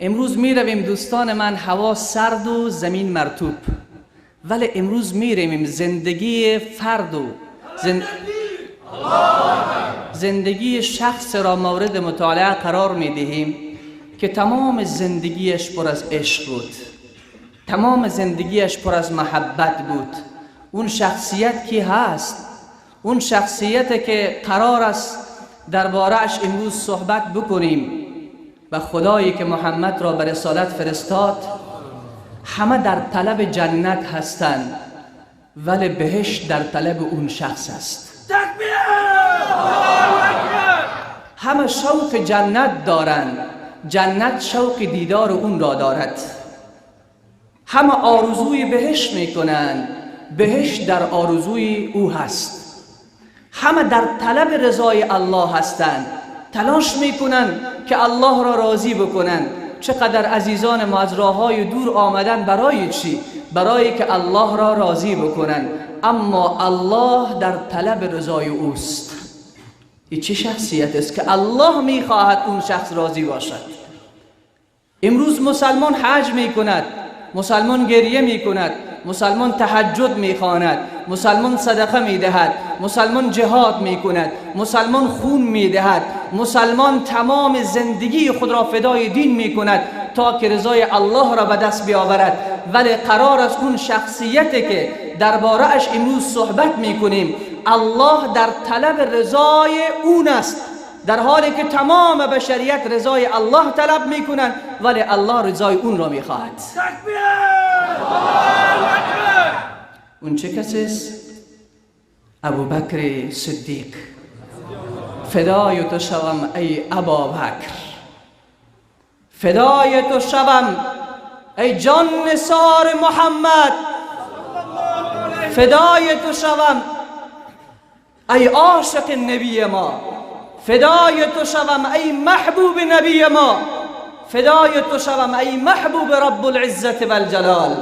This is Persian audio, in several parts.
امروز می رویم دوستان من، هوا سرد و زمین مرطوب، ولی امروز می رویم زندگی فرد و زندگی شخص را مورد مطالعه قرار می دهیم که تمام زندگیش پر از عشق بود، تمام زندگیش پر از محبت بود. اون شخصیت کی هست؟ اون شخصیت که قرار است درباره‌اش امروز صحبت بکنیم و خدایی که محمد را به رسالت فرستاد. همه در طلب جنت هستند ولی بهشت در طلب اون شخص است. همه شوق جنت دارند، جنت شوق دیدار اون را دارد. همه آرزوی بهشت میکنند، بهشت در آرزوی او هست. همه در طلب رضای الله هستند، تلاش میکنند که الله را راضی بکنند. چقدر عزیزان ما از راههای دور آمدن برای چی؟ برای که الله را راضی بکنند، اما الله در طلب رضای اوست. این چه شخصیت است که الله میخواهد اون شخص راضی باشد؟ امروز مسلمان حج میکند، مسلمان گریه میکند، مسلمان تهجد میخواند، مسلمان صدقه میدهد، مسلمان جهاد میکند، مسلمان خون میدهد، مسلمان تمام زندگی خود را فدای دین میکند تا که رضای الله را به دست بیاورد. ولی قرار است اون شخصیتی که درباره‌اش امروز صحبت میکنیم، الله در طلب رضای اون است، در حالی که تمام بشریت رضای الله طلب میکنند ولی الله رضای اون را میخواهد. اون چه کسی است؟ ابوبکر صدیق. فدای تو شوم ای ابابکر، فدای تو شوم ای جان نثار محمد، فدای تو شوم ای عاشق نبی ما، فدای تو شوم ای محبوب نبی ما، فدای تو شوم ای محبوب رب العزت والجلال.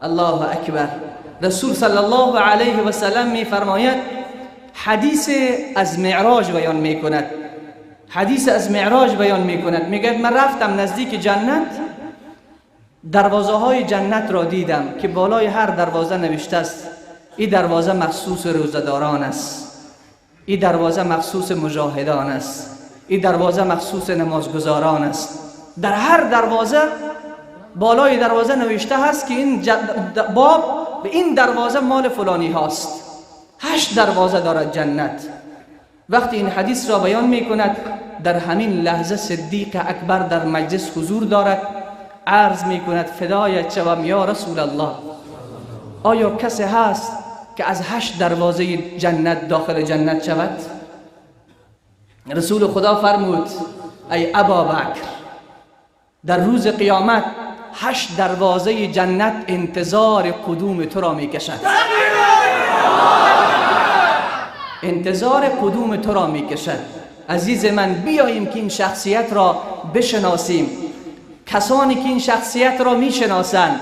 الله اکبر. رسول صلی الله علیه و سلم می فرماید، حدیث از معراج بیان می کند، حدیث از معراج بیان می کند، میگه من رفتم نزدیک جنت، دروازه های جنت را دیدم که بالای هر دروازه نوشته است این دروازه مخصوص روزداران است، این دروازه مخصوص مجاهدان است، این دروازه مخصوص نمازگزاران است. در هر دروازه بالای دروازه نوشته هست که این باب به این دروازه مال فلانی هاست. 8 دروازه دارد جنت. وقتی این حدیث را بیان می کند، در همین لحظه صدیق اکبر در مجلس حضور دارد، عرض می کند فدایت شوم یا رسول الله، آیا کسی هست که از 8 دروازه جنت داخل جنت شود؟ رسول خدا فرمود ای ابابکر، در روز قیامت 8 دروازه جنت انتظار قدوم تو را می کشد، انتظار قدوم تو را می کشد. عزیز من، بیاییم که این شخصیت را بشناسیم. کسانی که این شخصیت را می شناسند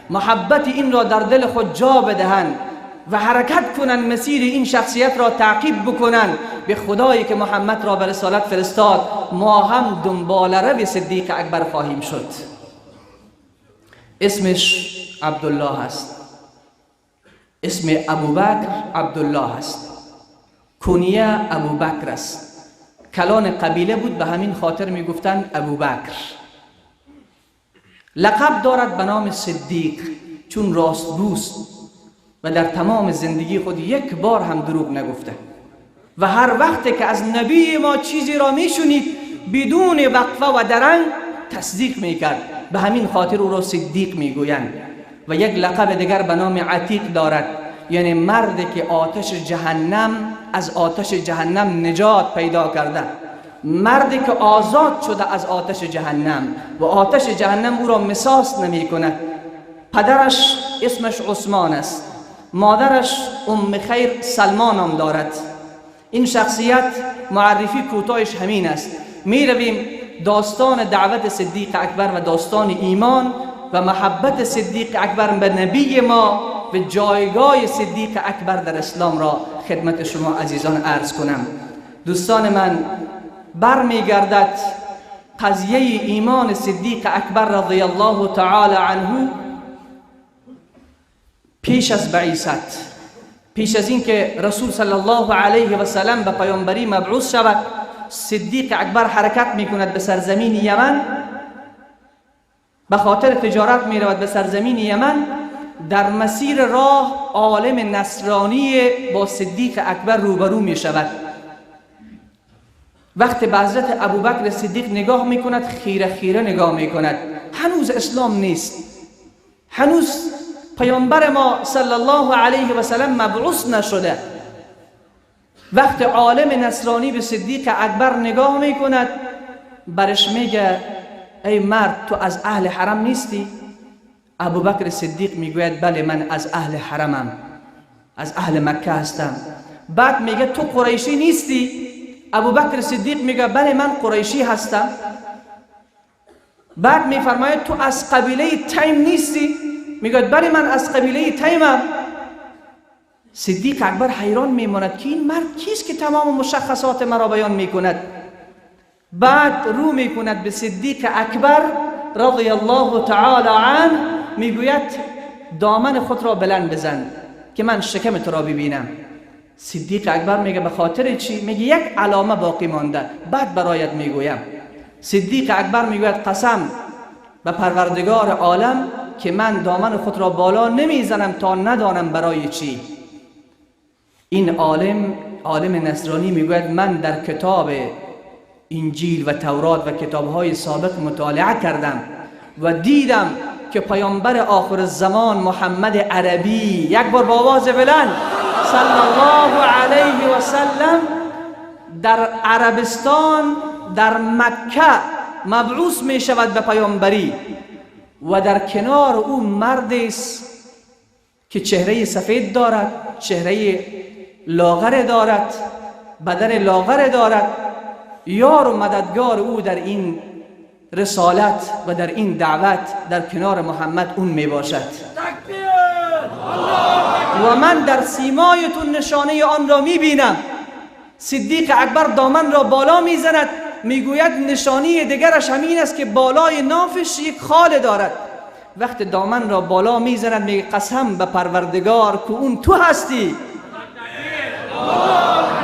محبت این را در دل خود جا بدهند و حرکت کنند، مسیر این شخصیت را تعقیب بکنند به خدایی که محمد را به رسالت فرستاد. ما هم دنبال رو صدیق اکبر خواهیم شد. اسمش عبدالله است، اسم ابوبکر عبدالله است، کنیه ابوبکر است. کلان قبیله بود، به همین خاطر می گفتند ابوبکر. لقب دارد به نام صدیق چون راستگوست و در تمام زندگی خود یک بار هم دروغ نگفته و هر وقت که از نبی ما چیزی را میشنید بدون وقفه و درنگ تصدیق میکرد. به همین خاطر او را صدیق میگویند. و یک لقب دیگر به نام عتیق دارد، یعنی مردی که آتش جهنم از آتش جهنم نجات پیدا کرده، مردی که آزاد شده از آتش جهنم و آتش جهنم او را مساس نمی کند. پدرش اسمش عثمان است، مادرش ام خیر سلمان هم دارد. این شخصیت معرفی کوتاهش همین است. می رویم داستان دعوت صدیق اکبر و داستان ایمان و محبت صدیق اکبر به نبی ما و جایگاه صدیق اکبر در اسلام را خدمت شما عزیزان عرض کنم. دوستان من، برمیگردد قضیه ایمان صدیق اکبر رضی الله تعالی عنه پیش از بعثت، پیش از این که رسول صلی الله علیه و سلم به پیامبری مبعوث شود، صدیق اکبر حرکت میکند به سرزمین یمن، به خاطر تجارت میرود به سرزمین یمن. در مسیر راه عالم نصرانی با صدیق اکبر روبرو میشود. وقتی به حضرت ابوبکر صدیق نگاه میکند، خیره خیره نگاه میکند. هنوز اسلام نیست، هنوز پیامبر ما صلی الله علیه و سلم مبعوث نشده. وقتی عالم نصرانی به صدیق اکبر نگاه میکند، برش میگه ای مرد تو از اهل حرم نیستی؟ ابوبکر صدیق میگوید بله من از اهل حرمم، از اهل مکه هستم. بعد میگه تو قریشی نیستی؟ ابوبکر صدیق میگه بله من قریشی هستم. بعد میفرماید تو از قبیله تیم نیستی؟ میگه بله من از قبیله تیمم. صدیق اکبر حیران میماند که این مرد کیست که تمام مشخصات مرا بیان میکند. بعد رو میکند به صدیق اکبر رضی الله تعالی عنه، میگوید دامن خود را بلند بزن که من شکم تو را ببینم. صدیق اکبر میگه به خاطر چی؟ میگه یک علامه باقی مانده، بعد برایت میگویم. صدیق اکبر میگوید قسم به پروردگار عالم که من دامن خود را بالا نمیزنم تا ندانم برای چی. این عالم نصرانی میگوید من در کتاب انجیل و تورات و کتابهای سابق مطالعه کردم و دیدم که پیامبر آخر الزمان محمد عربی، یک بار با آواز بلند، صلی الله علیه و سلم در عربستان در مکه مبعوث می شود به پیامبری و در کنار او مردی است که چهره سفید دارد، چهره لاغر دارد، بدن لاغر دارد. یار و مددگار او در این رسالت و در این دعوت در کنار محمد اون می باشد. و من در سیمایتون نشانه آن را می بینم. صدیق اکبر دامن را بالا می زند، می گوید نشانی دیگرش همین است که بالای نافش یک خال دارد. وقت دامن را بالا می زند می قسم به پروردگار که اون تو هستی.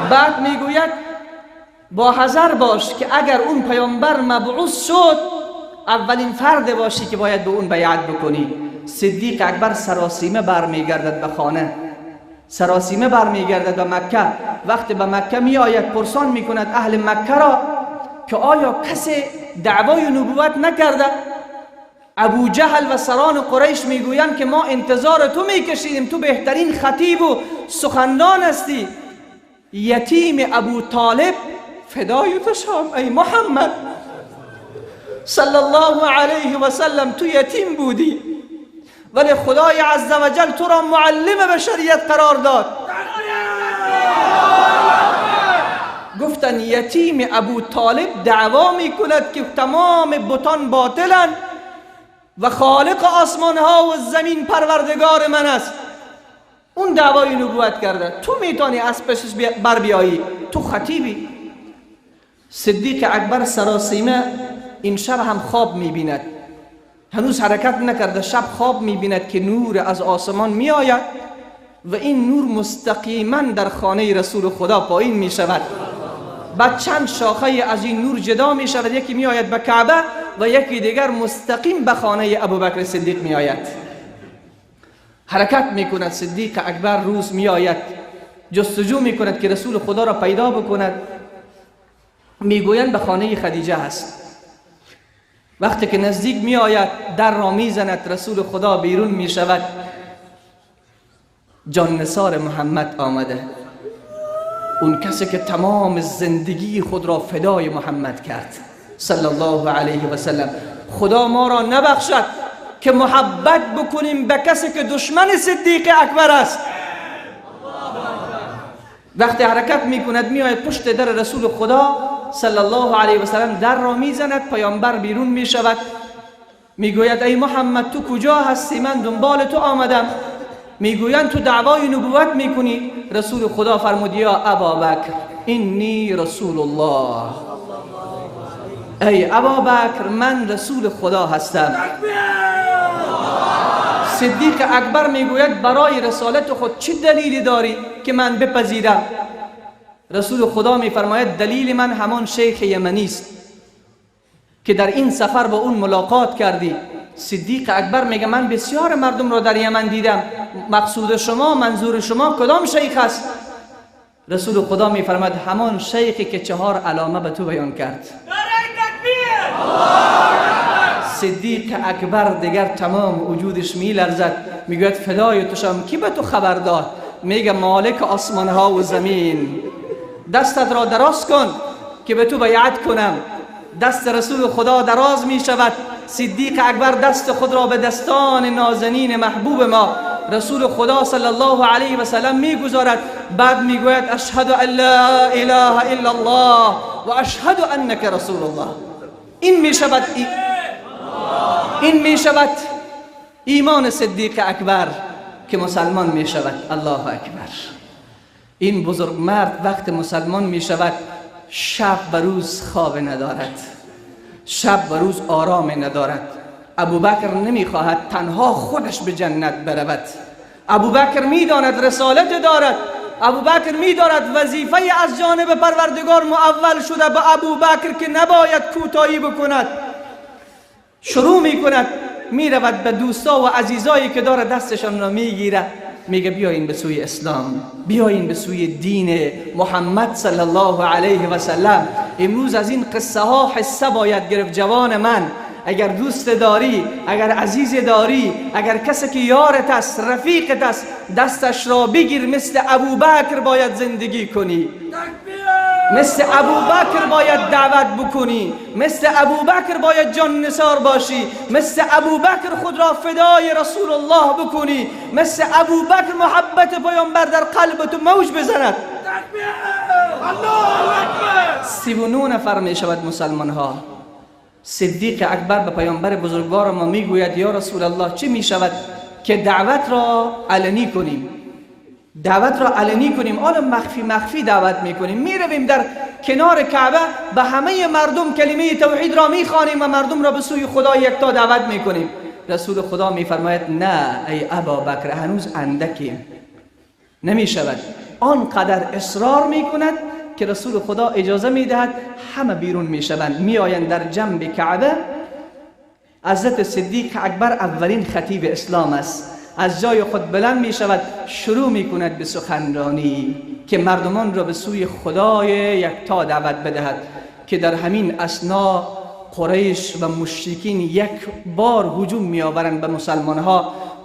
بعد می گوید با حذر باش که اگر اون پیامبر مبعوث شد اولین فرد باشی که باید به اون بیعت بکنی. صدیق اکبر سراسیمه برمیگردد به خانه، سراسیمه برمیگردد به مکه. وقتی به مکه می آید پرسان می کند اهل مکه را که آیا کسی دعوای نبوت نکرده؟ ابو جهل و سران قریش می گویند که ما انتظار تو می کشیدیم، تو بهترین خطیب و سخندان هستی. یتیم ابو طالب فدای تو شام ای محمد صلی الله علیه و سلم، تو یتیم بودی ولی خدای عز و جل تو را معلم بشریت قرار داد. گفتن یتیم ابو طالب دعوا می کند که تمام بتان باطلن و خالق آسمان ها و زمین پروردگار من است. اون دعوای نبوت کرده، تو میتونی از پسش بر بیایی، تو خطیبی. صدیق اکبر سراسیمه این شب هم خواب میبیند، هنوز حرکت نکرده، شب خواب میبیند که نور از آسمان میآید و این نور مستقیما در خانه رسول خدا پایین میشود. بعد چند شاخه از این نور جدا میشود، یکی میآید به کعبه و یکی دیگر مستقیم به خانه ابوبکر صدیق میآید. حرکت میکند صدیق اکبر، روز میآید جستجو میکند که رسول خدا را پیدا بکند. میگویند به خانه خدیجه هست. وقتی که نزدیک می آید در را می زند، رسول خدا بیرون می شود. جان نثار محمد آمده، اون کسی که تمام زندگی خود را فدای محمد کرد صلی الله علیه و سلم. خدا ما را نبخشد که محبت بکنیم به کسی که دشمن صدیق اکبر است. وقتی حرکت می کند می آید پشت در رسول خدا صلی الله علیه و سلم، در را میزند. پیامبر بیرون می شود، میگوید ای محمد تو کجا هستی؟ من دنبال تو آمدم. میگویند تو دعوای نبوت میکنی؟ رسول خدا فرمود یا ابابکر انی رسول الله ای ابابکر من رسول خدا هستم. صدیق اکبر میگوید برای رسالت خود چه دلیلی داری که من بپذیرم؟ رسول خدا میفرماید دلیل من همان شیخ یمنی است که در این سفر با اون ملاقات کردی. صدیق اکبر میگه من بسیار مردم را در یمن دیدم، مقصود شما، منظور شما کدام شیخ است؟ رسول خدا میفرماید همان شیخی که 4 علامه به تو بیان کرد. صدیق اکبر دیگر تمام وجودش میلرزد، میگوید فدای تو شم، کی به تو خبر داد؟ میگه مالک آسمان ها و زمین. دستت را دراز کن که به تو بیعت کنم. دست رسول خدا دراز می شود. صدیق اکبر دست خود را به دستان نازنین محبوب ما رسول خدا صلی الله علیه و سلم میگذارد. بعد میگوید اشهد ان لا اله الا الله و اشهد انک رسول الله. این می شود ایمان صدیق اکبر که مسلمان می شود. الله اکبر. این بزرگ مرد وقت مسلمان می شود شب و روز خواب ندارد، شب و روز آرام ندارد. ابوبکر نمی خواهد تنها خودش به جنت برود. ابوبکر می داند رسالت دارد. ابوبکر می داند وظیفه از جانب پروردگار معول شده. به ابوبکر که نباید کوتاهی بکند. شروع می کند می رود به دوستا و عزیزایی که داره دستشان را می گیره، میگه بیاین به سوی اسلام، بیاین به سوی دین محمد صلی الله علیه و سلم. امروز از این قصه ها حصه باید گرفت. جوان من، اگر دوست داری، اگر عزیز داری، اگر کسی که یارت است، رفیقت است، دستش را بگیر. مثل ابوبکر باید زندگی کنی، مثل ابوبکر باید دعوت بکنی، مثل ابوبکر باید جان نثار باشی، مثل ابوبکر خود را فدای رسول الله بکنی، مثل ابوبکر محبت پیامبر در قلبت موج بزند. 39 نفر می شود مسلمان ها. صدیق اکبر به پیامبر بزرگوار ما میگوید یا رسول الله چه می شود که دعوت را علنی کنیم؟ دعوت را علنی کنیم، حالا مخفی دعوت میکنیم. میرویم در کنار کعبه به همه مردم کلمه توحید را میخوانیم و مردم را به سوی خدا یکتا دعوت میکنیم. رسول خدا میفرماید نه ای ابابکر، هنوز اندکیم، نمیشود. آنقدر اصرار میکند که رسول خدا اجازه میدهد همه بیرون میشوند، میآیند در جنب کعبه. حضرت صدیق اکبر اولین خطیب اسلام است. از جای خود بلند می شود، شروع می کند به سخنرانی که مردمان را به سوی خدای یکتا دعوت بدهد. که در همین اثنا قریش و مشرکین یک بار هجوم می آورند به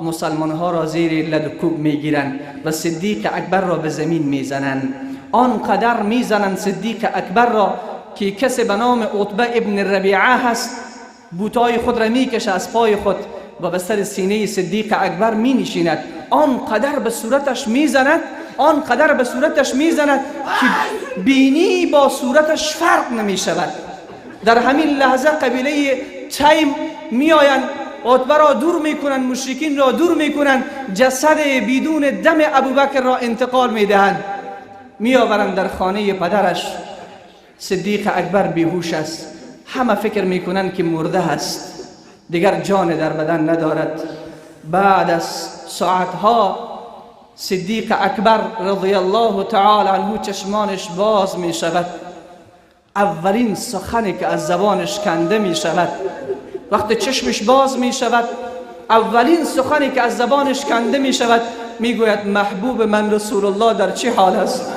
مسلمان ها را زیر لد و کوب می گیرند و صدیق اکبر را به زمین می زنند. آنقدر می زنند صدیق اکبر را که کسی به نام عتبه ابن ربیعه هست، بوتای خود را می کشه از پای خود و به سر سینه صدیق اکبر می نشیند. آنقدر به صورتش می زند، آنقدر به صورتش می زند که بینی با صورتش فرق نمی شود. در همین لحظه قبیله تیم می آیند، عتبه را دور می کنند، مشرکین را دور می کنند، جسد بدون دم ابوبکر را انتقال می دهند، می آورند در خانه پدرش. صدیق اکبر بیهوش است. همه فکر می کنند که مرده است، دیگر جان در بدن ندارد. بعد از ساعتها صدیق اکبر رضی الله تعالی عنه چشمانش باز می شود. اولین سخنی که از زبانش کنده می شود، وقتی چشمش باز می شود، اولین سخنی که از زبانش کنده می شود می گوید محبوب من رسول الله در چه حال است؟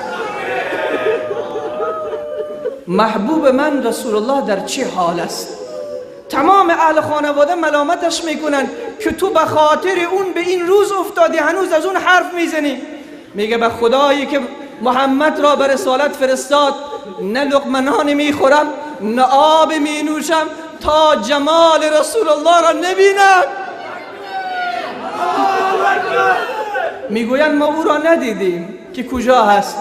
محبوب من رسول الله در چه حال است؟ تمام اهل خانواده ملامتش میکنن که تو به خاطر اون به این روز افتادی، هنوز از اون حرف میزنی. میگه به خدایی که محمد را به رسالت فرستاد، نه لقمه نان میخورم نه آب مینوشم تا جمال رسول الله را نبینم. میگوین ما او را ندیدیم که کجا هست.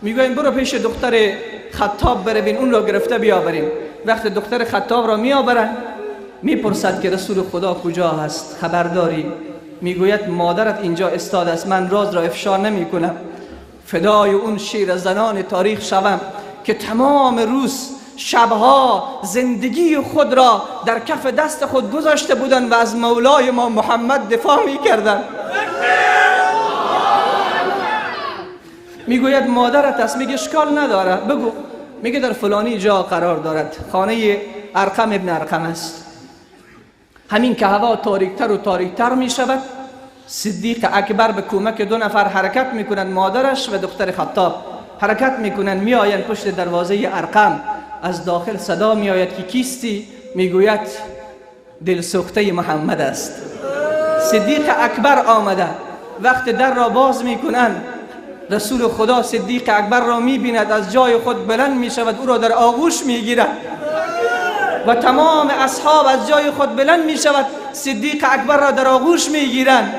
میگوین برو پیش دختر خطاب بروین، اون را گرفته بیاورین. وقت دختر خطاب را میآورن، میپرسد که رسول خدا کجا هست، خبر داری؟ میگوید مادرت اینجا استاد است، من راز را افشا نمی کنم. فدای اون شیر زنان تاریخ شوم که تمام روز شبها زندگی خود را در کف دست خود گذاشته بودند و از مولای ما محمد دفاع می کردند. میگوید مادرت است، میگه اشکال نداره بگو. میگه در فلانی جا قرار دارد، خانه ارقم ابن ارقم است. همین که هوا تاریکتر و تاریکتر می شود، صدیق اکبر به کمک 2 نفر حرکت میکنند، مادرش و دختر خطاب حرکت میکنند، میآیند پشت دروازه ارقم. از داخل صدا میآید که کیستی؟ میگوید دلسوخته محمد است. صدیق اکبر آمده، وقت در را باز میکنند، رسول خدا صدیق اکبر را میبیند، از جای خود بلند میشود، او را در آغوش میگیرد و تمام اصحاب از جای خود بلند میشود، صدیق اکبر را در آغوش میگیرند.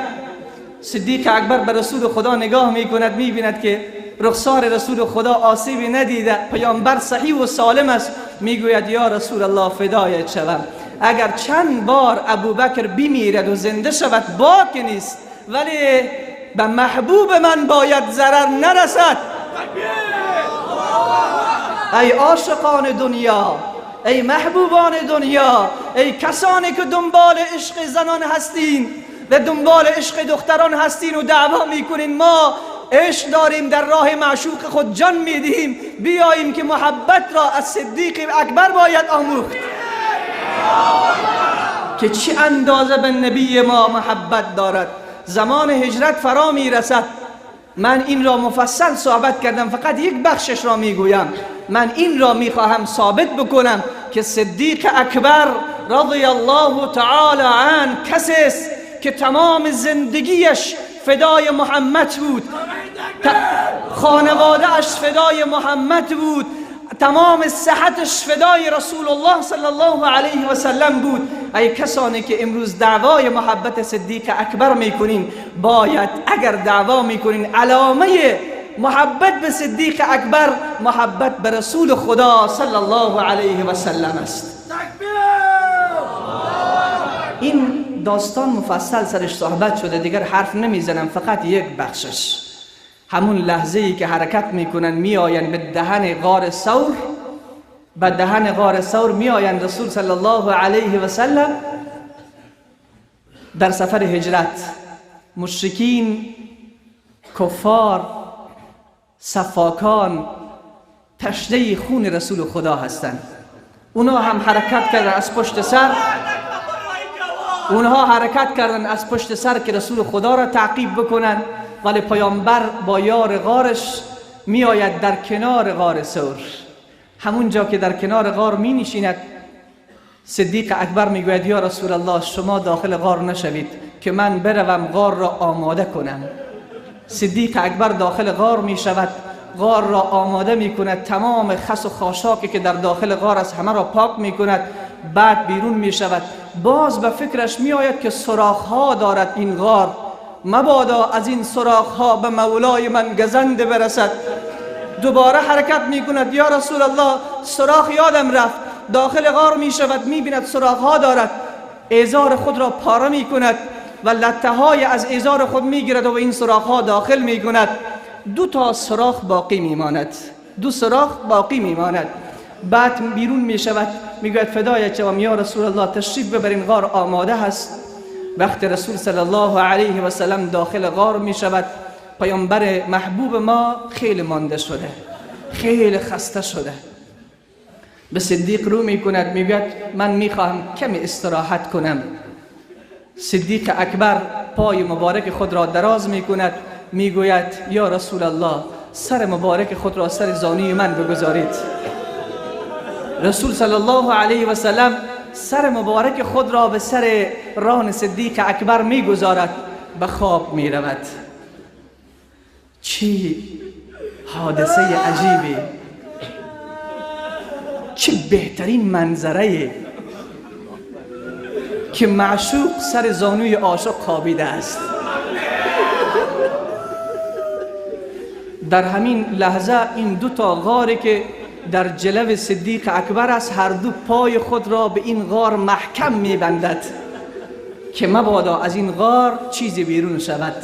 صدیق اکبر به رسول خدا نگاه میکند، میبیند که رخسار رسول خدا آسیبی ندیده، پیامبر صحیح و سالم است. میگوید یا رسول الله فدایت شوم، اگر چند بار ابوبکر بمیرد و زنده شود باک نیست، ولی به محبوب من باید ضرر نرسد. ای عاشقان دنیا، ای محبوبان دنیا، ای کسانی که دنبال عشق زنان هستین و دنبال عشق دختران هستین و دعوا میکنین ما عشق داریم، در راه معشوق خود جان میدهیم، بیاییم که محبت را از صدیق اکبر باید آموخت که چه اندازه به نبی ما محبت دارد. زمان هجرت فرا میرسد. من این را مفصل صحبت کردم، فقط یک بخشش را میگویم. من این را میخواهم ثابت بکنم که صدیق اکبر رضی الله تعالی عنه کسی است که تمام زندگیش فدای محمد بود، خانواده‌اش فدای محمد بود، تمام صحتش فدای رسول الله صلی الله علیه و سلم بود. ای کسانی که امروز دعوای محبت صدیق اکبر میکنین، باید اگر دعوا میکنین علامه محبت به صدیق اکبر محبت به رسول خدا صلی الله علیه و سلم است. این داستان مفصل سرش صحبت شده، دیگر حرف نمیزنم، فقط یک بخشش. همون لحظه ای که حرکت میکنن میآیند به دهن غار ثور، به دهن غار ثور میآیند، رسول صلی الله علیه و سلم در سفر هجرت، مشرکین، کفار، سفاکان تشنه خون رسول خدا هستند. اونها هم حرکت کردن از پشت سر، اونها حرکت کردن از پشت سر که رسول خدا را تعقیب بکنن، ولی پیامبر با یار غارش می آید در کنار غار ثور. همون جا که در کنار غار می نشیند، صدیق اکبر می گوید یا رسول الله شما داخل غار نشوید که من بروم غار را آماده کنم. صدیق اکبر داخل غار می شود، غار را آماده می کند، تمام خس و خاشاکی که در داخل غار است همه را پاک می کند، بعد بیرون می شود. باز به فکرش می آید که سوراخ ها دارد این غار، مبادا از این سوراخ ها به مولای من گزنده برسد. دوباره حرکت می کند، یا رسول الله سوراخ یادم رفت. داخل غار می شود، می بیند سوراخ ها دارد، ازار خود را پاره می کند و لته های از ازار خود می گیرد و این سوراخ ها داخل می کند. 2 سوراخ باقی می ماند، 2 سوراخ باقی می ماند. بعد بیرون می شود، می گوید فدایت شوم یا رسول الله تشریف ببرین غار آماده هست. وقت رسول صلی الله علیه و سلم داخل غار می شود، پیامبر محبوب ما خیلی مانده شده، خیلی خسته شده. به صدیق رو می کند، می گوید من می خواهم کمی استراحت کنم. صدیق اکبر پای مبارک خود را دراز می کند، می گوید یا رسول الله سر مبارک خود را سر زانوی من بگذارید. رسول صلی الله علیه و سلم سر مبارک خود را به سر ران صدیق اکبر می گذارد، به خواب می رود. چه حادثه عجیبی، چه بهترین منظره که معشوق سر زانوی عاشق خوابیده است. در همین لحظه این 2 غاری که در جلو صدیق اکبر است، هر 2 پای خود را به این غار محکم می‌بندد که مبادا از این غار چیزی بیرون شود.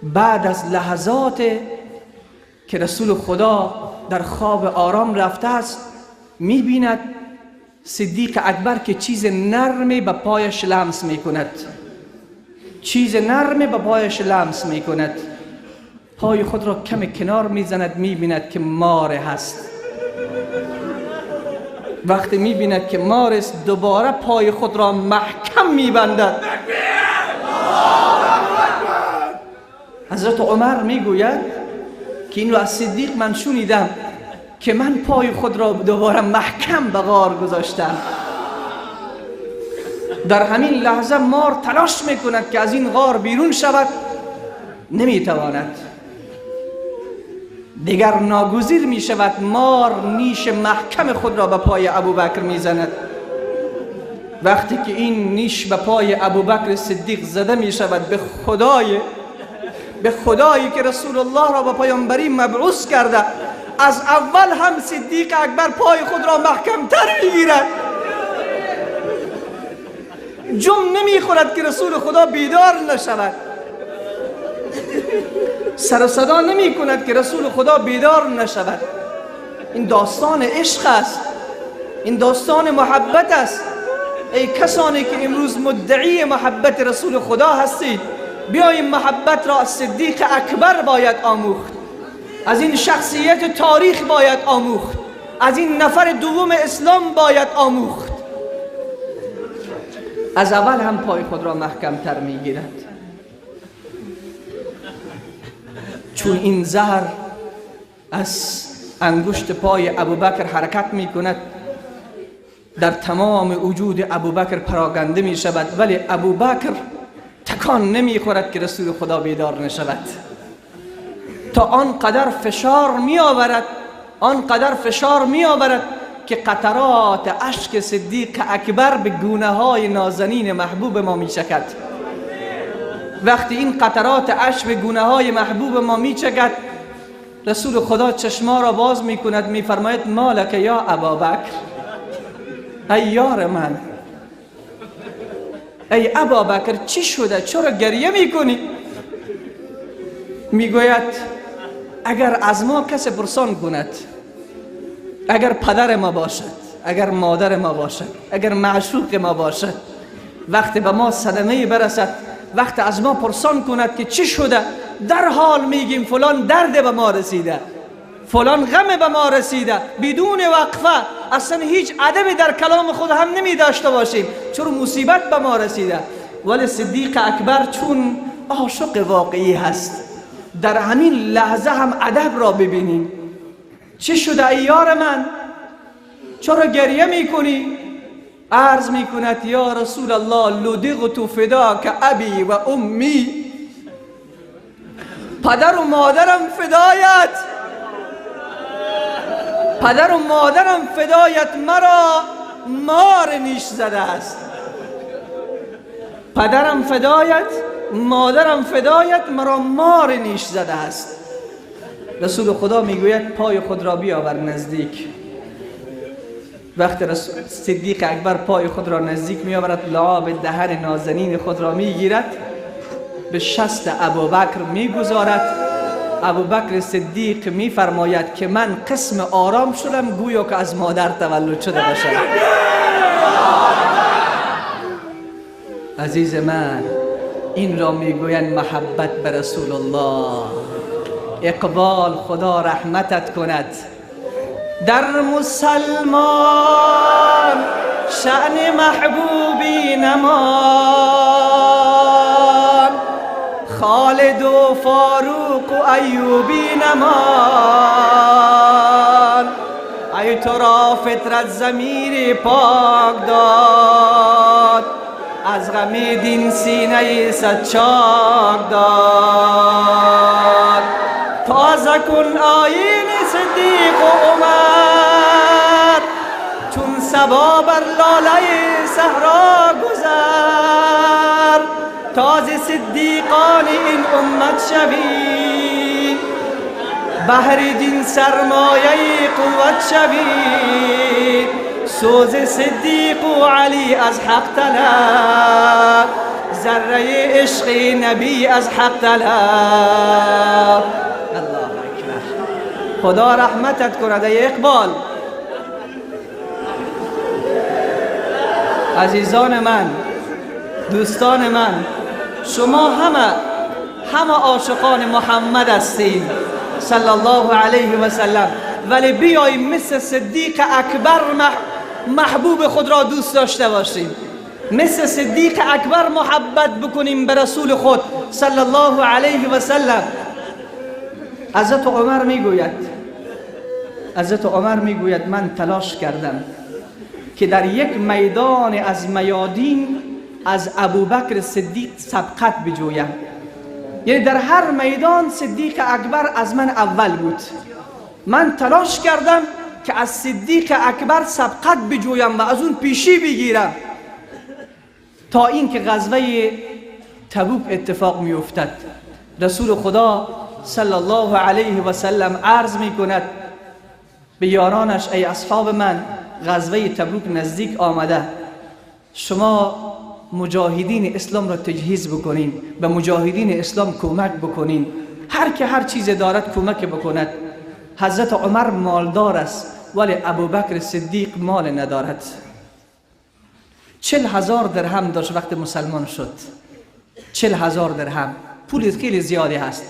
بعد از لحظات که رسول خدا در خواب آرام رفته است، می‌بیند صدیق اکبر که چیز نرمی به پایش لمس می‌کند، چیز نرمی به پایش لمس می‌کند. پای خود را کم کنار می‌زند، می‌بیند که مار هست. وقتی می‌بیند که مار است، دوباره پای خود را محکم می‌بندد. حضرت عمر میگوید که این رو از صدیق من شنیدم که من پای خود را دوباره محکم به غار گذاشتم. در همین لحظه مار تلاش میکند که از این غار بیرون شود، نمیتواند. دیگر ناگزیر میشود، مار نیش محکم خود را به پای ابوبکر میزند. وقتی که این نیش به پای ابوبکر صدیق زده میشود، به خدایی که رسول الله را به پیامبری مبعوث کرده، از اول هم صدیق اکبر پای خود را محکم تر میگیرد. جم نمیخورد که رسول خدا بیدار نشود، سر و صدا نمی کند که رسول خدا بیدار نشود. این داستان عشق است، این داستان محبت است. ای کسانی که امروز مدعی محبت رسول خدا هستید، بیاییم محبت را از صدیق اکبر باید آموخت، از این شخصیت تاریخ باید آموخت، از این نفر دوم اسلام باید آموخت. از اول هم پای خود را محکم تر می گیرد، چون این زهر از انگشت پای ابوبکر حرکت می کند، در تمام وجود ابوبکر پراگنده می شود، ولی ابوبکر تکان نمی خورد که رسول خدا بیدار نشود. تا آنقدر فشار می آورد که قطرات اشک صدیق اکبر به گونه های نازنین محبوب ما می چکد. وقتی این قطرات اشک به گونه های محبوب ما می چکد، رسول خدا چشما را باز می کند، می فرماید مالک یا ابابکر، ای یار من، ای ابابکر چی شده؟ چرا گریه می کنی؟ می گوید اگر از ما کسی پرسان کند، اگر پدر ما باشد، اگر مادر ما باشد، اگر معشوق ما باشد، وقتی به ما صدمه برسد، وقتی از ما پرسان کند که چی شده، در حال میگیم فلان درد به ما رسیده، فلان غم به ما رسیده، بدون وقفه، اصلا هیچ ادبی در کلام خود هم نمی داشته باشیم، چون مصیبت به ما رسیده. ولی صدیق اکبر چون عاشق واقعی هست، در همین لحظه هم ادب را ببینیم. چه شده ای یار من؟ چرا گریه میکنی؟ عرض میکند یا رسول الله لدغت فداک ابی و امی، پدر و مادرم فدایت، پدر و مادرم فدایت، مرا مار نیش زده است. پدرم فدایت، مادرم فدایت، مرا مار نیش زده است. رسول خدا میگوید پای خود را بیاور نزدیک. وقتی صدیق اکبر پای خود را نزدیک میآورد، لعاب دهن نازنین خود را میگیرد، به شست ابوبکر میگذارد. ابوبکر صدیق میفرماید که من قسم آرام شدم، گویا که از مادر تولد شده باشم. عزیز من، این را میگویند محبت به رسول الله. اقبال، خدا رحمتت کند. در مسلمان شأن محبوبی نمان، خالد و فاروق و ایوبی نمان. ای تو را فطرت ضمیر پاک داد، از غم دین سینه صد چاک داد. تازه کن آیین صدیق و عمر، چون صبا بر لاله صحرا گذر. تازه صدیقان این امت شوید، بحر دین سرمایه قوت شوید. سوز صدیق و علی از حق طلب، ذره عشق نبی از حق طلب. الله اکبر. خدا رحمتت کند ای اقبال. عزیزان من، دوستان من، شما همه عاشقان محمد هستید صلی الله علیه و سلم، ولی بیاییم مثل صدیق اکبر محبوب خود را دوست داشته باشیم، مثل صدیق اکبر محبت بکنیم به رسول خود صلی الله علیه و سلم. حضرت عمر میگوید من تلاش کردم که در یک میدان از میادین از ابوبکر صدیق سبقت بجویم، یعنی در هر میدان صدیق اکبر از من اول بود. من تلاش کردم که از صدیق اکبر سبقت بجویم و از اون پیشی بگیرم تا اینکه غزوه تبوک اتفاق می افتد. رسول خدا صلی الله علیه و سلم عرض می کند به یارانش ای اصحاب من، غزوه تبوک نزدیک آمده، شما مجاهدین اسلام را تجهیز بکنین، به مجاهدین اسلام کمک بکنین، هر که هر چیز دارد کمک بکند. حضرت عمر مالدار است ولی ابوبکر صدیق مال ندارد. 40,000 درهم داشت وقت مسلمان شد. 40,000 درهم پول خیلی زیادی هست.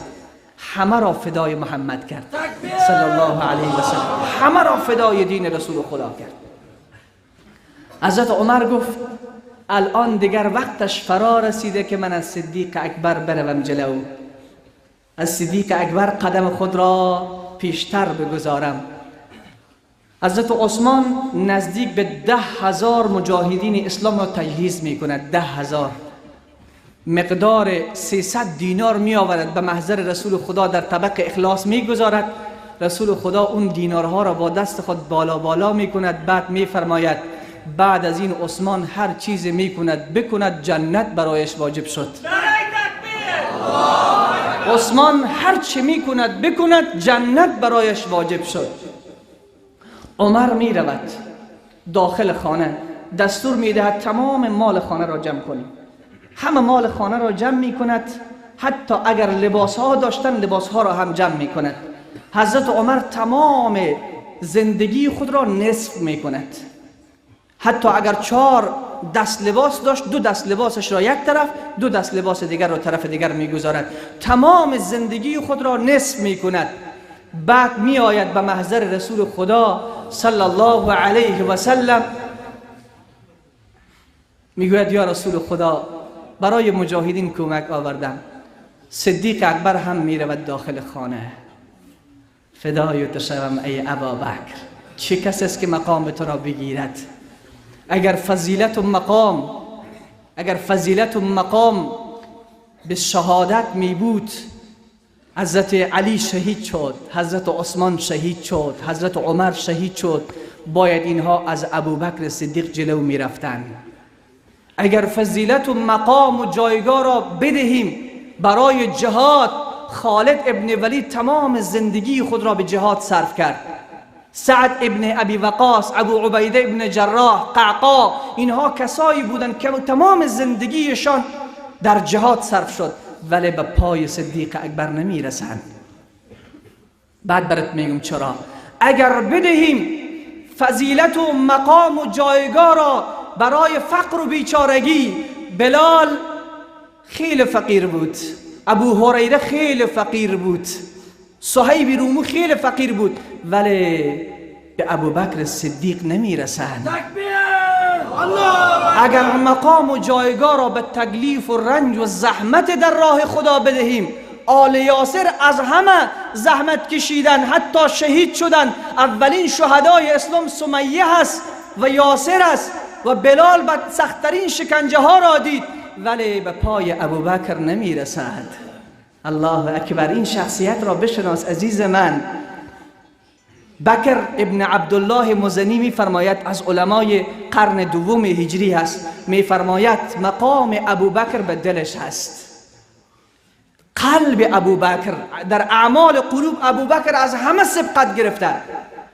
همه را فدای محمد کرد صلی الله علیه و سلم، همه را فدای دین رسول خدا کرد. حضرت عمر گفت الان دیگر وقتش فرا رسیده که من از صدیق اکبر بروم جلو، از صدیق اکبر قدم خود را پیشتر بگذارم. حضرت عثمان نزدیک به 10,000 مجاهدین اسلام را تجهیز می کند. 10,000 مقدار 300 دینار می آورد به محضر رسول خدا، در طبق اخلاص می گذارد. رسول خدا اون دینارها را با دست خود بالا می کند، بعد می فرماید بعد از این عثمان هر چیز می کند بکند جنت برایش واجب شد. عثمان هر چی می کند بکند جنت برایش واجب شد. عمر می رود داخل خانه، دستور می دهد تمام مال خانه را جمع کنید. همه مال خانه را جمع می کند، حتی اگر لباس ها داشتن لباس ها را هم جمع می کند. حضرت عمر تمام زندگی خود را نصف می کند، حتی اگر 4 دست لباس داشت 2 دست لباسش را یک طرف، 2 دست لباس دیگر را طرف دیگر می گذارد. تمام زندگی خود را نصف می کند. بعد می آید به محضر رسول خدا صلی الله علیه و سلم، می گوید یا رسول خدا برای مجاهدین کمک آوردم. صدیق اکبر هم می رود داخل خانه. فدای تو شوم ای ابابکر، چه کس است که مقام تو را بگیرد؟ اگر فضیلت و مقام به شهادت می بود، حضرت علی شهید شد، حضرت عثمان شهید شد، حضرت عمر شهید شد، باید اینها از ابوبکر صدیق جلو می رفتن. اگر فضیلت و مقام و جایگاه را بدهیم برای جهاد، خالد ابن ولید تمام زندگی خود را به جهاد صرف کرد. سعد ابن ابی وقاص، ابو عبیده ابن جراح، قعقاع، اینها کسایی بودند که تمام زندگیشان در جهاد صرف شد، ولی به پای صدیق اکبر نمی رسند. بعد برات میگم چرا. اگر بدهیم فضیلت و مقام و جایگاه را برای فقر و بیچارگی، بلال خیلی فقیر بود، ابو هریره خیلی فقیر بود، صهیب رومی خیلی فقیر بود، ولی به ابوبکر صدیق نمی رسند. اگر مقام و جایگاه را به تکلیف و رنج و زحمت در راه خدا بدهیم، آل یاسر از همه زحمت کشیدن، حتی شهید شدن. اولین شهدای اسلام سمیه هست و یاسر است و بلال به سختترین شکنجه ها را دید، ولی به پای ابوبکر نمی رسد. الله اکبر. این شخصیت را بشناس عزیز من. بکر ابن عبدالله مزنی می فرماید، از علمای قرن دوم هجری هست، می فرماید مقام ابوبکر به دلش هست. قلب ابوبکر در اعمال قلوب ابوبکر از همه سبقت گرفته.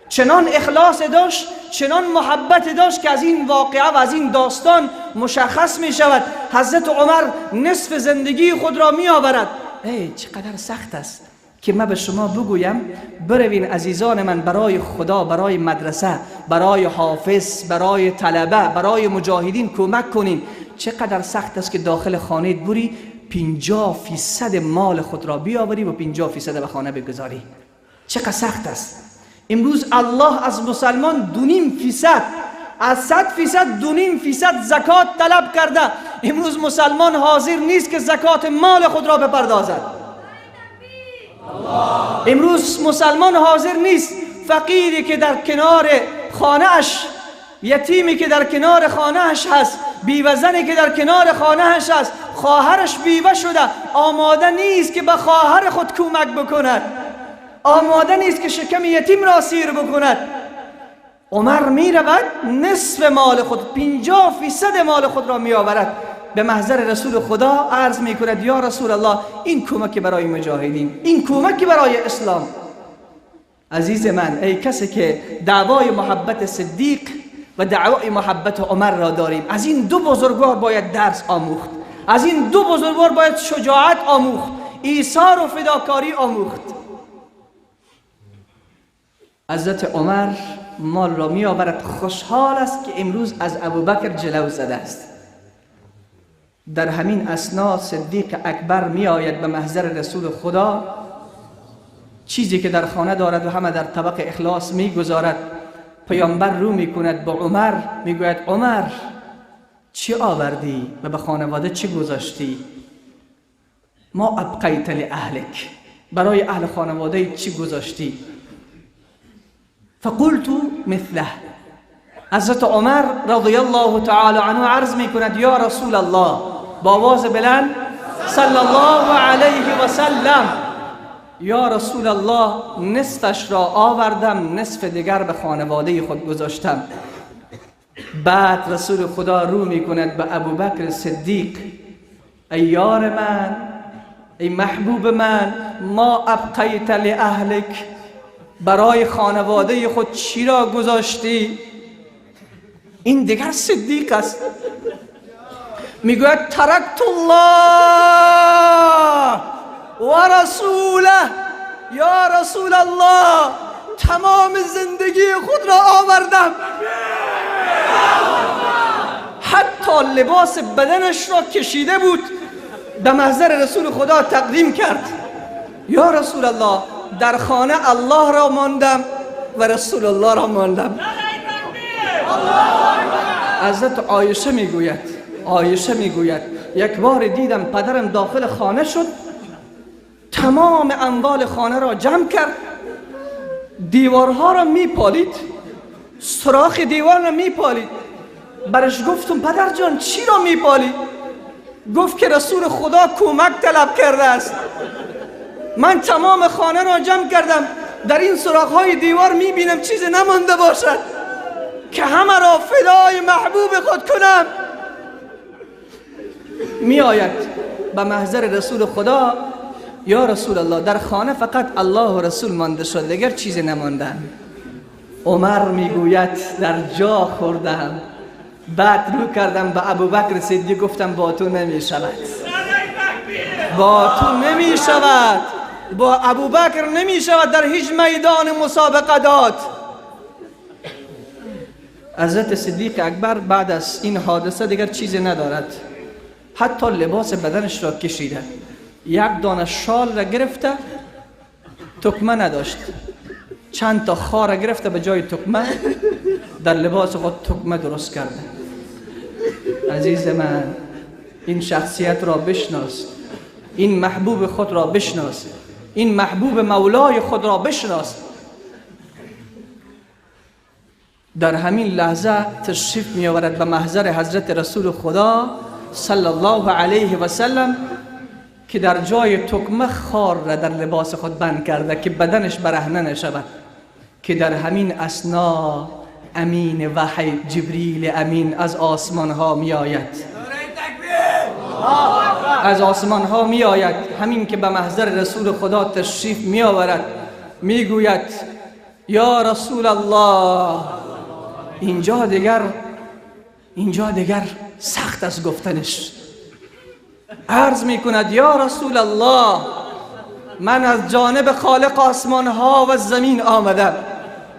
چنان اخلاص داشت، چنان محبت داشت که از این واقعه و از این داستان مشخص می شود. حضرت عمر نصف زندگی خود را می آورد. ای چقدر سخت است که من به شما بگویم بروین عزیزان من برای خدا، برای مدرسه، برای حافظ، برای طلبه، برای مجاهدین کمک کنین. چقدر سخت است که داخل خانه بری 50% مال خود را بیاوری و 50% به خانه بگذاری. چقدر سخت است. امروز الله از مسلمان 2.5%، از 100% 2.5% زکات طلب کرده. امروز مسلمان حاضر نیست که زکات مال خود را بپردازد. امروز مسلمان حاضر نیست فقیری که در کنار خانه اش، یتیمی که در کنار خانه اش هست، بیوه‌زنی که در کنار خانه اش هست، خواهرش بیوه شده، آماده نیست که به خواهر خود کمک بکند، آماده نیست که شکم یتیم را سیر بکند. عمر می رود نصف مال خود، 50% مال خود را می آورد به محضر رسول خدا، عرض می کند یا رسول الله این کمک برای مجاهدین، این کمک برای اسلام. عزیز من، ای کسی که دعوای محبت صدیق و دعوای محبت عمر را داریم، از این دو بزرگوار باید درس آموخت، از این دو بزرگوار باید شجاعت آموخت، ایثار و فداکاری آموخت. حضرت عمر مال را می آورد، خوشحال است که امروز از ابوبکر جلو زده است. در همین اثنا صدیق اکبر می آید به محضر رسول خدا، چیزی که در خانه دارد و همه در طبق اخلاص می گذارد. پیامبر رو می کند به عمر، می گوید عمر چی آوردی و به خانواده چی گذاشتی؟ ما ابقیت لأهلک، برای اهل خانواده چی گذاشتی؟ فقلت مثله. حضرت عمر رضی الله تعالی عنه عرض می کند یا رسول الله، با آواز بلند صلی الله علیه و سلم، یا رسول الله نصفش را آوردم، نصف دیگر به خانواده خود گذاشتم. بعد رسول خدا رو می کند به ابوبکر صدیق، ای یار من، ای محبوب من، ما ابقیت لأهلک، برای خانواده خود چی را گذاشتی؟ این دیگر صدیق است. میگوید ترکت الله و رسوله، یا رسول الله تمام زندگی خود را آوردم، حتی لباس بدنش را کشیده بود به محضر رسول خدا تقدیم کرد. یا رسول الله در خانه الله را ماندم و رسول الله را ماندم. حضرت عایشه میگوید یک بار دیدم پدرم داخل خانه شد، تمام اموال خانه را جمع کرد، دیوارها را میپالید، سوراخ دیوار را میپالید. برش گفتم پدر جان چی را میپالی؟ گفت که رسول خدا کمک طلب کرده است. من تمام خانه را جمع کردم، در این سوراخ‌های دیوار میبینم چیزی نمانده باشد که همه را فدای محبوب خود کنم. می آید به محضر رسول خدا، یا رسول الله در خانه فقط الله و رسول مانده شد، دیگر چیزی نمانده. عمر میگوید در جا خوردم، بعد رو کردم به ابوبکر صدیق، گفتم با تو نمی شود، با تو نمی شود، با ابوبکر نمی شود در هیچ میدان مسابقات. حضرت صدیق اکبر بعد از این حادثه دیگر چیزی ندارد، حتی لباس بدنش را کشیده، یک دانه شال را گرفته، تکمه نداشت، چند تا خار را گرفته به جای تکمه در لباس خود تکمه درست کرده. عزیز من، این شخصیت را بشناس، این محبوب خود را بشناس، این محبوب مولای خود را بشناس. در همین لحظه تشریف می آورد به محضر حضرت رسول خدا صلی الله علیه و سلم که در جای تکمه خار را در لباس خود بند کرده که بدنش برهنه نشود. که در همین اثنا امین وحی جبریل امین از آسمان ها می آید، از آسمان ها می آید، همین که به محضر رسول خدا تشریف می آورد، می گوید یا رسول الله. اینجا دیگر سخت از گفتنش. عرض می کند یا رسول الله من از جانب خالق آسمان ها و زمین آمدم،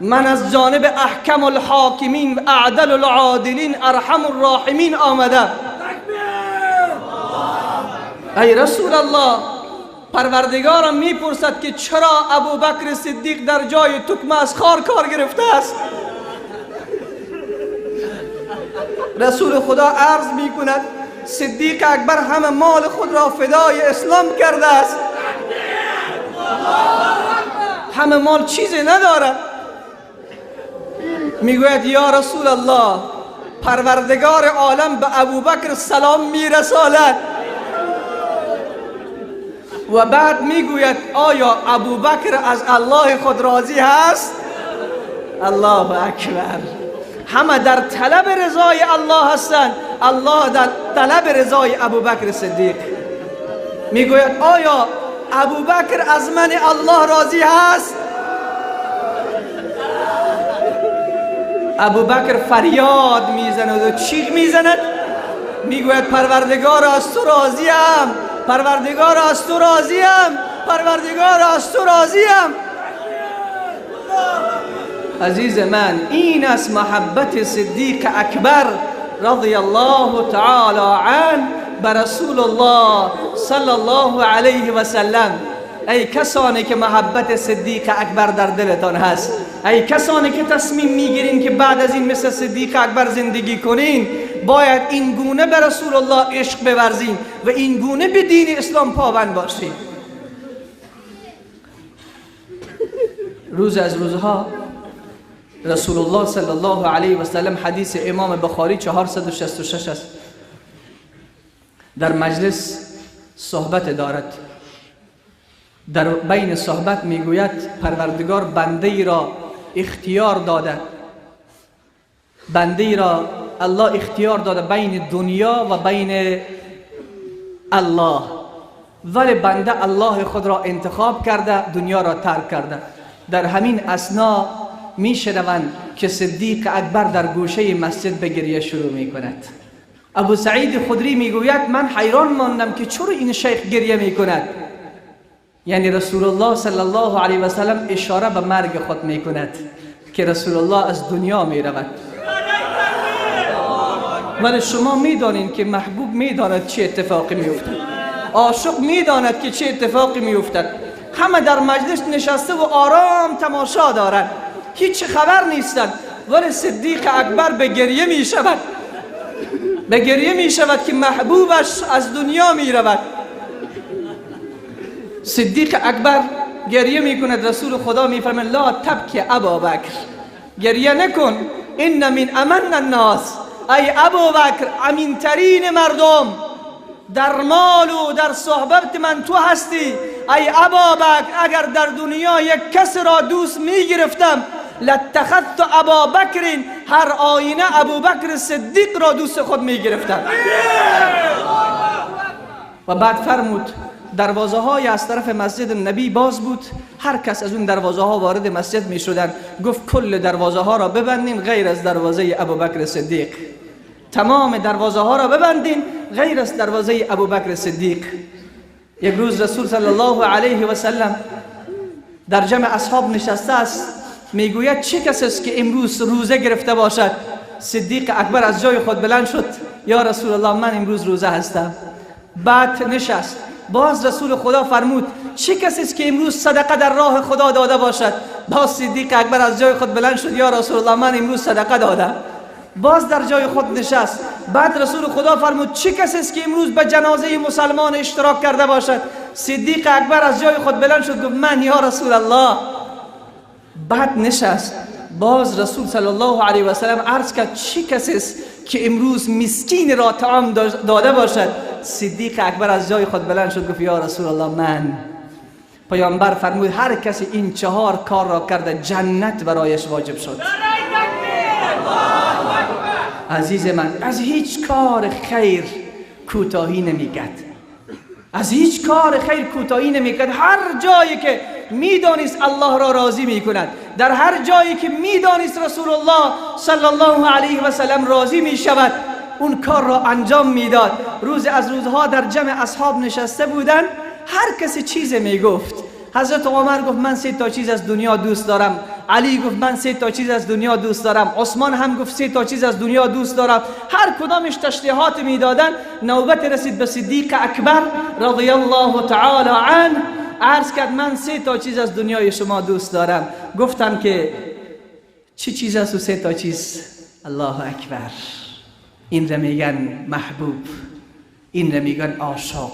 من از جانب احکم الحاکمین و اعدل العادلین ارحم الراحمین آمدم. ای رسول الله، پروردگارم میپرسد که چرا ابوبکر صدیق در جای تکمه از خار کار گرفته است؟ رسول خدا عرض میکند صدیق اکبر همه مال خود را فدای اسلام کرده است، همه مال چیزی ندارد. میگوید یا رسول الله، پروردگار عالم به ابوبکر سلام میرساند و بعد میگوید آیا ابوبکر از الله خود راضی هست؟ الله اکبر. همه در طلب رضای الله هستند، الله در طلب رضای ابوبکر صدیق. میگوید آیا ابوبکر از من الله راضی هست؟ ابوبکر فریاد میزند و چیغ میزند، میگوید پروردگار از تو راضیم، پروردگار از تو راضیم، پروردگار از تو راضیم. عزیز من، این است محبت صدیق اکبر رضی الله تعالی عنه به رسول الله صلی الله علیه و سلم. ای کسانی که محبت صدیق اکبر در دلتان هست، ای کسانی که تصمیم میگیرین که بعد از این مثل صدیق اکبر زندگی کنین، باید این گونه به رسول الله عشق بورزین و این گونه به دین اسلام پابند باشین. روز از روزها رسول الله صلی الله علیه و سلم، حدیث امام بخاری 466 است، در مجلس صحبت دارد. در بین صحبت میگوید پروردگار بنده ای را اختیار داده، بنده ای را الله اختیار داده بین دنیا و بین الله، ولی بنده الله خود را انتخاب کرده، دنیا را ترک کرده. در همین اثنا میشنوند که صدیق اکبر در گوشه مسجد به گریه شروع میکند. ابو سعید خدری میگوید من حیران ماندم که چرا این شیخ گریه میکند. یعنی رسول الله صلی الله علیه و سلم اشاره به مرگ خود میکند که رسول الله از دنیا میرود. ولی شما میدانید که محبوب میداند چه اتفاقی میافتد، عاشق میداند که چه اتفاقی میافتد. همه در مجلس نشسته و آرام تماشا دارند، هیچ خبر نیستند، ولی صدیق اکبر به گریه میشود، به گریه میشود که محبوبش از دنیا میرود. صدیق اکبر گریه میکند، رسول خدا میفرماید لا تبکی ابابکر، گریه نکن، ان من امن الناس، ای ابوبکر امین ترین مردم در مال و در صحبت من تو هستی. ای ابابکر اگر در دنیا یک کس را دوست میگرفتم لاتخذت ابابکر، هر آینه ابوبکر صدیق را دوست خود میگرفتم. و بعد فرمود دروازه های از طرف مسجد نبی باز بود، هر کس از اون دروازه ها وارد مسجد می شدن. گفت کل دروازه ها را ببندین غیر از دروازه ابوبکر صدیق، تمام دروازه ها را ببندین غیر از دروازه ابوبکر صدیق. یک روز رسول صلی الله علیه و سلم در جمع اصحاب نشسته است، میگوید چه کسی است که امروز روزه گرفته باشد؟ صدیق اکبر از جای خود بلند شد، یا رسول الله من امروز روزه هستم. بعد نشست، باز رسول خدا فرمود چه کسی است که امروز صدقه در راه خدا داده باشد؟ باز صدیق اکبر از جای خود بلند شد، یا رسول الله من امروز صدقه دادم. باز در جای خود نشست، بعد رسول خدا فرمود چه کسی است که امروز به جنازه مسلمان اشتراک کرده باشد؟ صدیق اکبر از جای خود بلند شد گفت من یا رسول الله. بعد نشست، باز رسول صلی الله علیه و سلم عرض کرد چه کسی است که امروز مسکین را طعام داده باشد؟ صدیق اکبر از جای خود بلند شد گفت یا رسول الله من. پیامبر فرمود هر کسی این 4 کار را کرده جنت برایش واجب شد. عزیز من، از هیچ کار خیر کوتاهی نمیکرد، از هیچ کار خیر کوتاهی نمیکرد. هر جایی که میدانست الله را راضی میکند، در هر جایی که میدانست رسول الله صلی الله علیه و سلم راضی میشود، اون کار را انجام میداد. روز از روزها در جمع اصحاب نشسته بودند، هر کسی چیزی میگفت. حضرت عمر گفت من 3 تا چیز از دنیا دوست دارم، علی گفت من 3 تا چیز از دنیا دوست دارم، عثمان هم گفت 3 تا چیز از دنیا دوست دارم. هر کدامش تشریحات میدادن. نوبت رسید به صدیق اکبر رضی الله تعالی عنه، عرض کرد من 3 تا چیز از دنیای شما دوست دارم. گفتم که چه چیز است و 3 تا چیز؟ الله اکبر. این را میگن محبوب، این را میگن عاشق،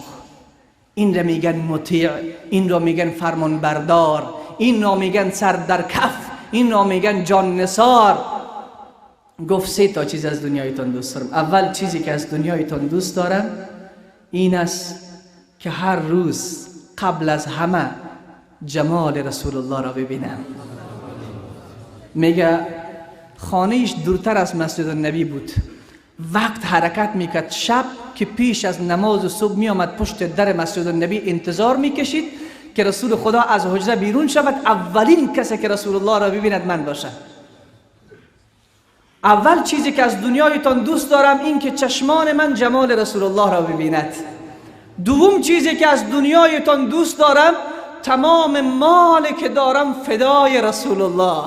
این را میگن مطیع، این را میگن فرمان بردار، این را میگن سر در کف، این را میگن جان نثار. گفت 3 تا چیز از دنیایتان دوست دارم. اول چیزی که از دنیایتان دوست دارم این است که هر روز قبل از همه جمال رسول الله را ببینم. میگه خانهش دورتر از مسجد النبی بود، وقت حرکت میکرد شب که پیش از نماز صبح میامد پشت در مسجد النبی انتظار میکشید که رسول خدا از حجره بیرون شود، اولین کسی که رسول الله را ببیند من باشم. اول چیزی که از دنیایتان دوست دارم این که چشمان من جمال رسول الله را ببیند. دوم چیزی که از دنیایتان دوست دارم تمام مال که دارم فدای رسول الله.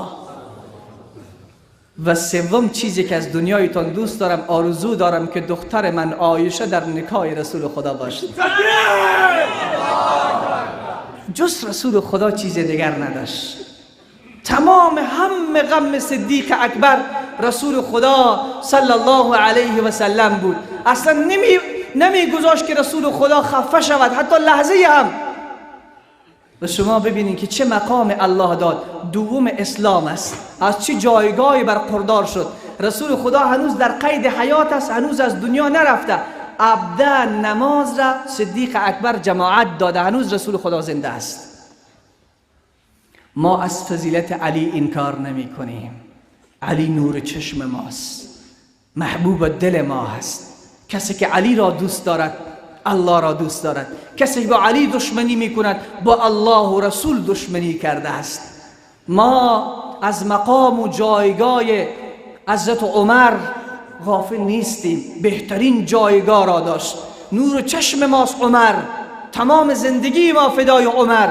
و سوم چیزی که از دنیایتان دوست دارم آرزو دارم که دختر من عایشه در نکاح رسول خدا باشد. جز رسول خدا چیز دیگر نداشت. تمام هم غم صدیق اکبر رسول خدا صلی الله علیه و سلم بود. اصلا نمی گذاشت که رسول خدا خفه شود حتی لحظه هم. و شما ببینید که چه مقام الله داد. دوم اسلام است، از چه جایگاهی برخوردار شد. رسول خدا هنوز در قید حیات است، هنوز از دنیا نرفته. ابدا نماز را صدیق اکبر جماعت داده، هنوز رسول خدا زنده است. ما از فضیلت علی انکار نمی کنیم. علی نور چشم ماست، محبوب دل ما هست. کسی که علی را دوست دارد الله را دوست دارد. کسی با علی دشمنی می کند با الله و رسول دشمنی کرده است. ما از مقام و جایگاه حضرت عمر غافل نیستیم. بهترین جایگاه را داشت. نور چشم ماست عمر، تمام زندگی ما فدای عمر.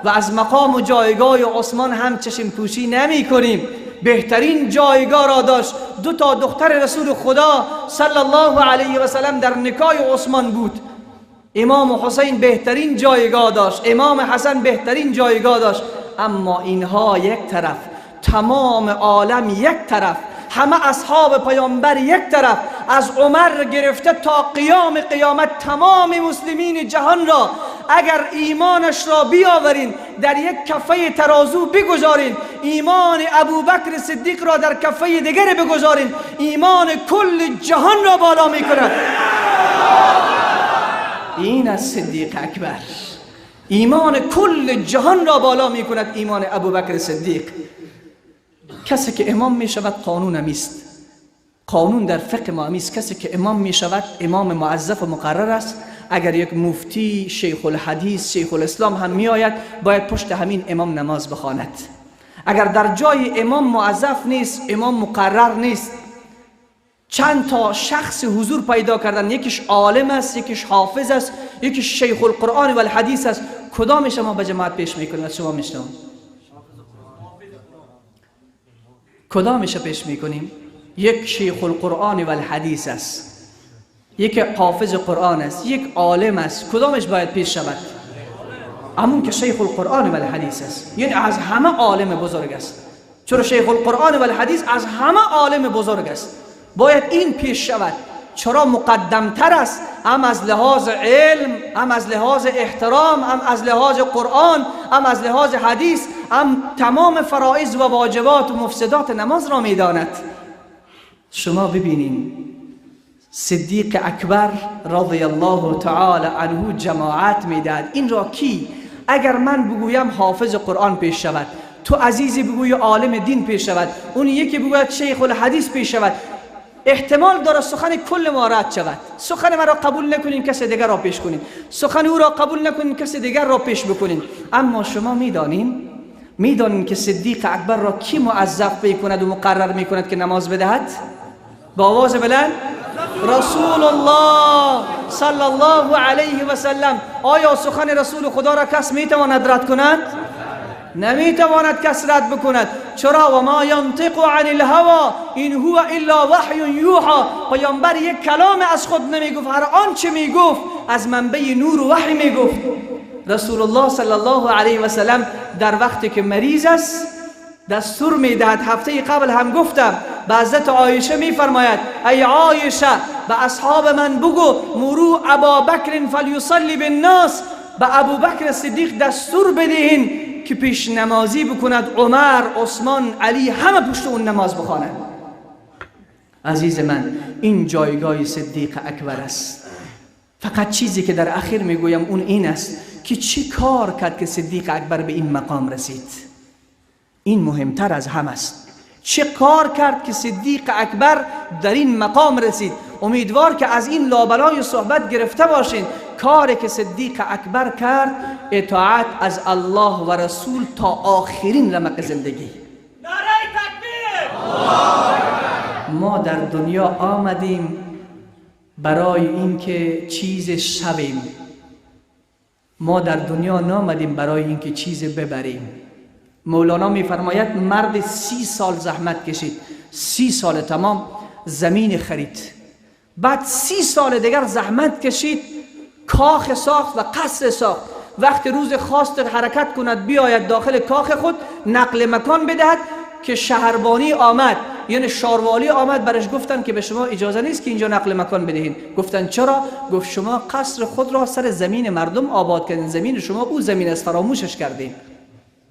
و از مقام و جایگاه عثمان هم چشم پوشی نمی کنیم. بهترین جایگاه را داشت. 2 تا دختر رسول خدا صلی الله علیه و سلم در نکاح عثمان بود. امام حسین بهترین جایگاه داشت، امام حسن بهترین جایگاه داشت. اما اینها یک طرف، تمام عالم یک طرف، همه اصحاب پیامبر یک طرف، از عمر گرفته تا قیام قیامت تمام مسلمین جهان را اگر ایمانش را بیاورین در یک کفه ترازو بگذارین، ایمان ابوبکر صدیق را در کفه دیگر بگذارین، ایمان کل جهان را بالا میکند. این از صدیق اکبر. ایمان کل جهان را بالا میکند ایمان ابوبکر صدیق. کسی که امام می شود قانون امیست. قانون در فقه ما امیست. کسی که امام می شود امام معظف و مقرر است. اگر یک مفتی، شیخ الحدیث، شیخ الاسلام هم می آید باید پشت همین امام نماز بخواند. اگر در جای امام معظف نیست، امام مقرر نیست، چند تا شخص حضور پیدا کردن، یکیش عالم است، یکیش حافظ است، یکیش شیخ القرآن و الحدیث است، کدام شما به جماعت پیش میکنید؟ شما میشنون کدامش پیش میکنیم؟ یک شیخ القرآن و الحدیث است، یک حافظ قرآن است، یک عالم است. کدامش باید پیش شود؟ همون که شیخ القرآن و الحدیث است. یعنی از همه عالم بزرگ است. چرا شیخ القرآن و الحدیث از همه عالم بزرگ است، باید این پیش شود. چرا مقدمتر است، هم از لحاظ علم، هم از لحاظ احترام، هم از لحاظ قرآن، هم از لحاظ حدیث، هم تمام فرائض و واجبات و مفسدات نماز را میداند. شما ببینین صدیق اکبر رضی الله تعالی عنه جماعت میداد. این را کی؟ اگر من بگویم حافظ قرآن پیش شود، تو عزیزی بگوی عالم دین پیش شود، اون یکی بگوید شیخ الحدیث پیش شود، احتمال داره سخن کل ما رد شود. سخن ما را قبول نکنین کسی دیگر را پیش کنین، سخن او را قبول نکنین کسی دیگر را پیش بکنین. اما شما میدانین که صدیق اکبر را کی معظف میکند و مقرر میکند که نماز بدهد؟ با آواز بلند رسول الله صلی الله علیه و سلم. آیا سخن رسول خدا را کس میتواند رد کند؟ نمیتواند کس رد بکند. چرا؟ و ما ینطق عن الهوا این هو الا وحی یوحى. پیامبر یک کلام از خود نمیگفت، هر آنچه میگفت از منبع نور و وحی میگفت. رسول الله صلی الله علیه و سلم در وقتی که مریض است دستور میدهد. هفته قبل هم گفتم، به حضرت عایشه میفرماید ای عایشه به اصحاب من بگو مرو ابابکر فلیصلی بالناس، به ابوبکر صدیق دستور بدهین که پیش نمازی بکند، عمر، عثمان، علی همه پشت اون نماز بخوانند. عزیز من، این جایگاه صدیق اکبر است. فقط چیزی که در اخیر میگویم اون این است که چی کار کرد که صدیق اکبر به این مقام رسید. این مهمتر از هم است. چه کار کرد که صدیق اکبر در این مقام رسید؟ امیدوار که از این لابلای صحبت گرفته باشین. کاری که صدیق اکبر کرد اطاعت از الله و رسول تا آخرین رمق زندگی. نعره تکبیر! ما در دنیا آمدیم برای اینکه چیز شویم. ما در دنیا نامدیم برای اینکه چیز ببریم. مولانا میفرماید مرد 30 سال زحمت کشید، 30 سال تمام زمین خرید، بعد 30 سال دیگر زحمت کشید، کاخ ساخت و قصر ساخت. وقتی روز خواست حرکت کند بیاید داخل کاخ خود نقل مکان بدهد که شهربانی آمد، یعنی شاروالی آمد، برش گفتن که به شما اجازه نیست که اینجا نقل مکان بدهین. گفتن چرا؟ گفت شما قصر خود را سر زمین مردم آباد کردین، زمین شما او زمین است، فراموشش کردین.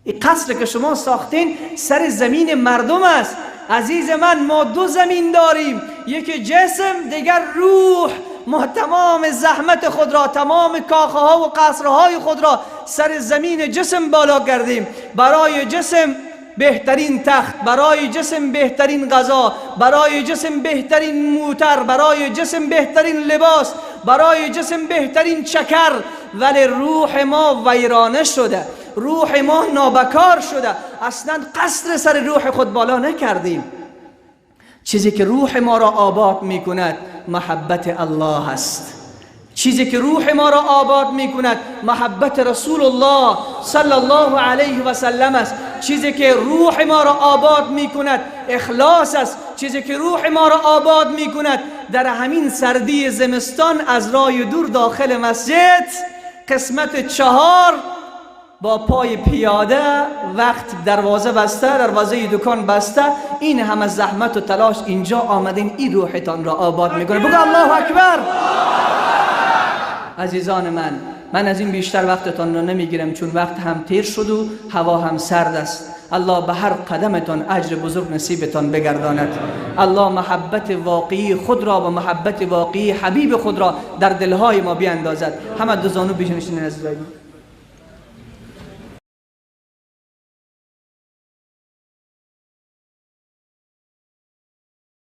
این قصر که شما ساختین سر زمین مردم است. عزیز من، ما 2 زمین داریم، یکی جسم، دیگر روح. ما تمام زحمت خود را، تمام کاخه ها و قصرهای خود را سر زمین جسم بالا کردیم. برای جسم بهترین تخت، برای جسم بهترین غذا، برای جسم بهترین موتر، برای جسم بهترین لباس، برای جسم بهترین چکر. ولی روح ما ویرانه شده، روح ما نابکار شده. اصلا قصر سر روح خود بالا نکردیم. چیزی که روح ما را آباد می کند محبت الله است. چیزی که روح ما را آباد می کند محبت رسول الله صلی الله علیه و سلم است. چیزی که روح ما را آباد می کند اخلاص است. چیزی که روح ما را آباد می کند در همین سردی زمستان از راه دور داخل مسجد قسمت 4 با پای پیاده، وقت دروازه بسته، دروازه دکان بسته، این همه زحمت و تلاش اینجا آمدین، این روحتان را آباد میکنه. بگو الله اکبر. عزیزان من از این بیشتر وقتتان را نمیگیرم چون وقت هم تیر شد و هوا هم سرد است. الله به هر قدمتان اجر بزرگ نصیبتان بگرداند. الله محبت واقعی خود را و محبت واقعی حبیب خود را در دلهای ما بیاندازد. همه دو زانو بشنشین عزیزان.